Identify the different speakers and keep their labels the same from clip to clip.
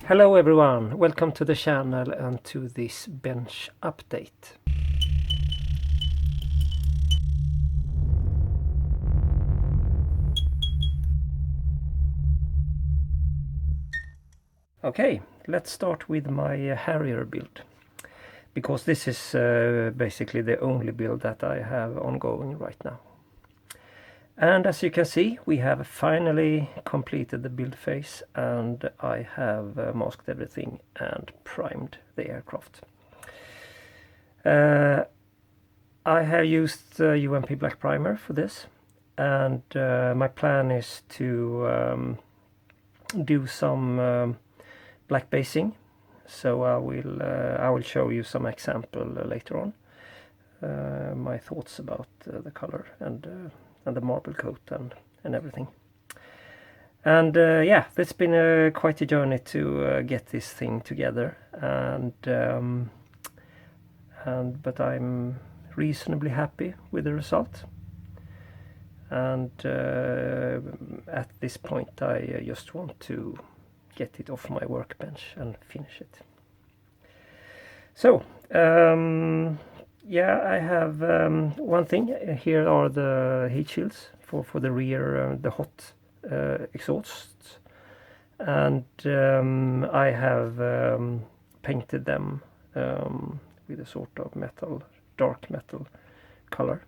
Speaker 1: Hello everyone, welcome to the channel and to this bench update. Okay, let's start with my Harrier build, because this is basically the only build that I have ongoing right now. And as you can see, we have finally completed the build phase, and I have masked everything and primed the aircraft. I have used UMP Black Primer for this, and my plan is to do some black basing. So I will show you some example later on. My thoughts about the color and the marble coat and everything. And yeah, it's been quite a journey to get this thing together, but I'm reasonably happy with the result. And at this point I just want to get it off my workbench and finish it. So yeah, I have one thing. Here are the heat shields for the rear, the hot exhausts, and I have painted them with a sort of metal, dark metal color,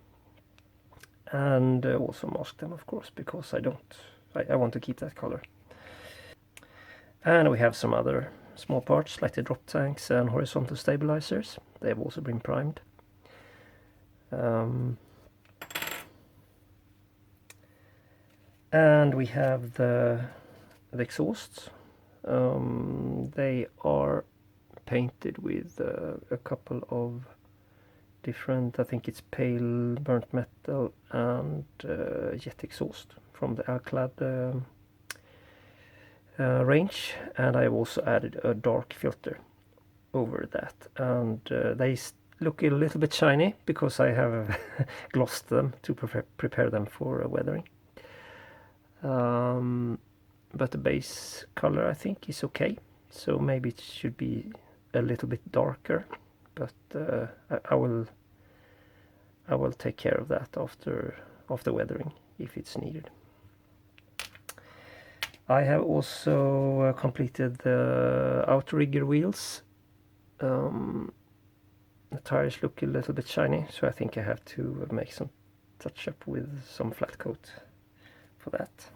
Speaker 1: and also masked them, of course, because I want to keep that color. And we have some other small parts like the drop tanks and horizontal stabilizers. They have also been primed. And we have the exhausts. They are painted with a couple of different, I think it's pale burnt metal and jet exhaust from the Alclad range, and I've also added a dark filter over that, and they look a little bit shiny because I have glossed them to prepare them for weathering. But the base color I think is okay, so maybe it should be a little bit darker, but I will take care of that after weathering if it's needed. I have also completed the outrigger wheels. The tires look a little bit shiny, so I think I have to make some touch up with some flat coat for that.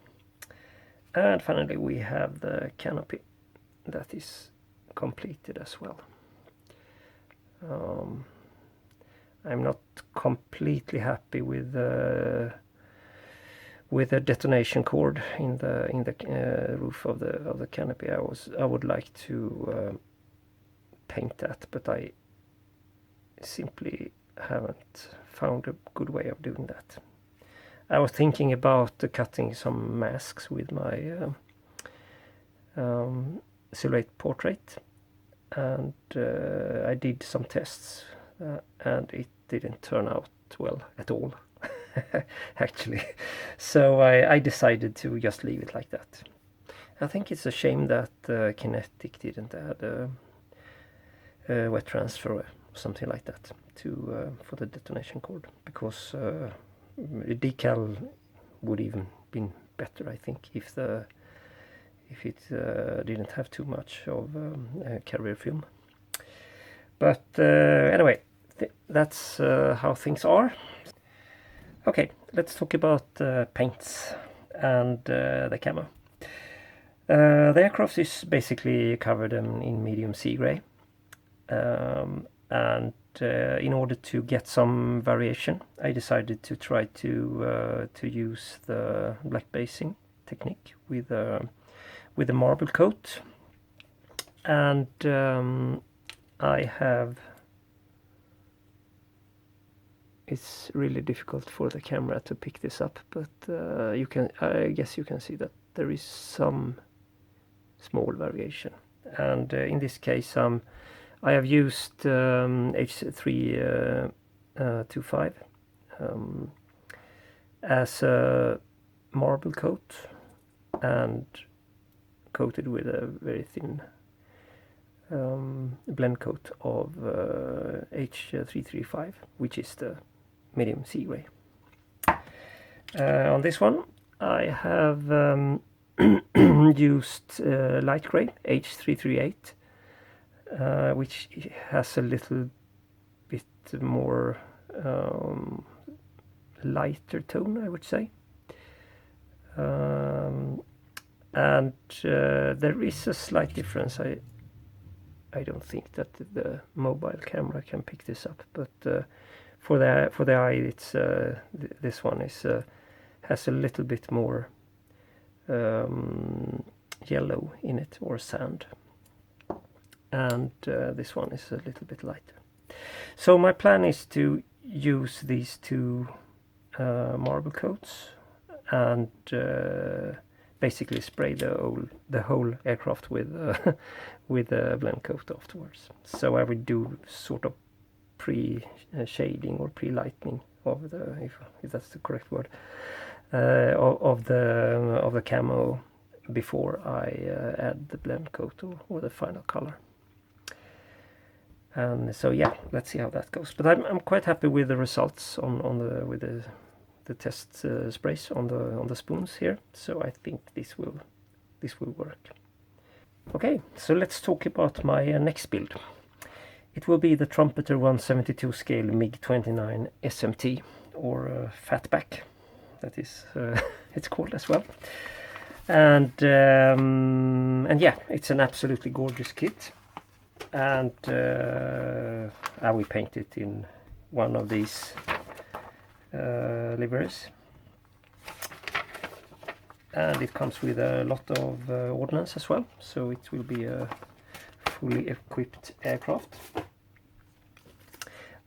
Speaker 1: And finally we have the canopy that is completed as well. I'm not completely happy with the detonation cord in the roof of the canopy. I would like to paint that, but I simply haven't found a good way of doing that. I was thinking about cutting some masks with my silhouette portrait, and I did some tests and it didn't turn out well at all. Actually, so I decided to just leave it like that. I think it's a shame that Kinetic didn't add a wet transfer or something like that for the detonation cord, because the decal would even been better, I think, if it didn't have too much of carrier film. But anyway, that's how things are. Okay, let's talk about paints and the camo. The aircraft is basically covered in medium sea gray, and in order to get some variation, I decided to try to use the black basing technique with a marble coat, and I have. It's really difficult for the camera to pick this up, but I guess you can see that there is some small variation. And in this case, I have used H325 as a marble coat and coated with a very thin blend coat of H335, which is the medium sea gray. On this one I have used light gray H338, which has a little bit more lighter tone, I would say. And there is a slight difference. I don't think that the mobile camera can pick this up, but for the eye, it's this one is has a little bit more yellow in it, or sand, and this one is a little bit lighter. So my plan is to use these two marble coats and basically spray the whole aircraft with with a blend coat afterwards. So I would do sort of pre-shading or pre-lightening of the, if that's the correct word, of the camo before I add the blend coat or the final color. And so yeah, let's see how that goes. But I'm quite happy with the results with the test sprays on the spoons here. So I think this will work. Okay, so let's talk about my next build. It will be the Trumpeter 172 scale MiG-29 SMT, or Fatback, that is it's called as well. And yeah, it's an absolutely gorgeous kit. And I will paint it in one of these liveries. And it comes with a lot of ordnance as well, so it will be a fully equipped aircraft.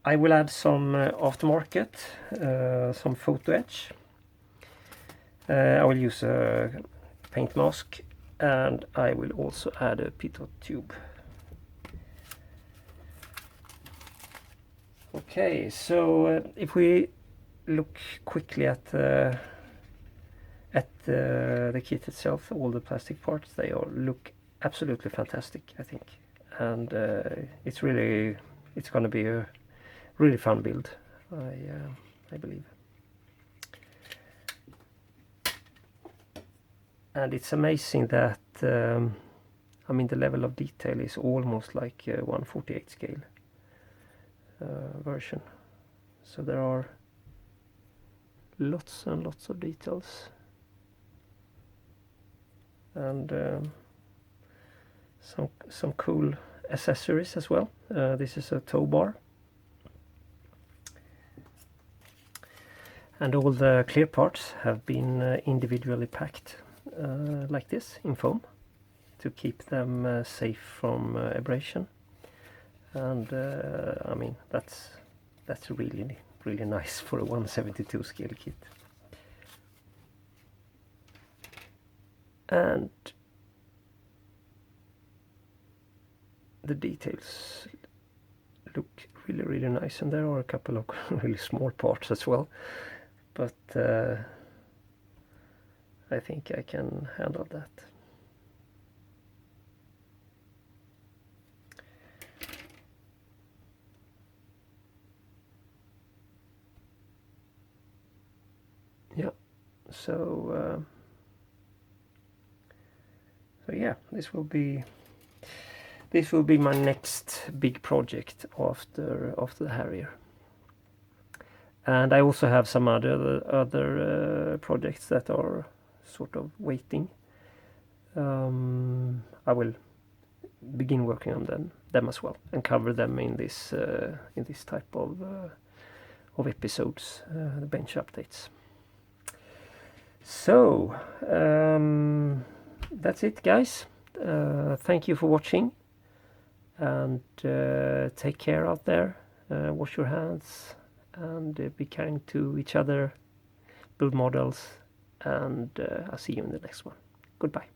Speaker 1: I will add some aftermarket, some photo etch. I will use a paint mask, and I will also add a pitot tube. Okay, so if we look quickly at the kit itself, all the plastic parts, they all look absolutely fantastic, I think, and it's going to be a really fun build, I believe. And it's amazing that I mean, the level of detail is almost like a 1/48 scale version, so there are lots and lots of details, and some cool accessories as well. This is a tow bar, and all the clear parts have been individually packed like this in foam to keep them safe from abrasion. And I mean, that's really nice for a 172 scale kit. And the details look really nice, and there are a couple of really small parts as well, but I think I can handle that. Yeah, so yeah, this will be my next big project after the Harrier. And I also have some other projects that are sort of waiting. I will begin working on them as well, and cover them in this type of episodes, the bench updates. So that's it, guys. Thank you for watching, and take care out there. Wash your hands, and be kind to each other. Build models, and I'll see you in the next one. Goodbye.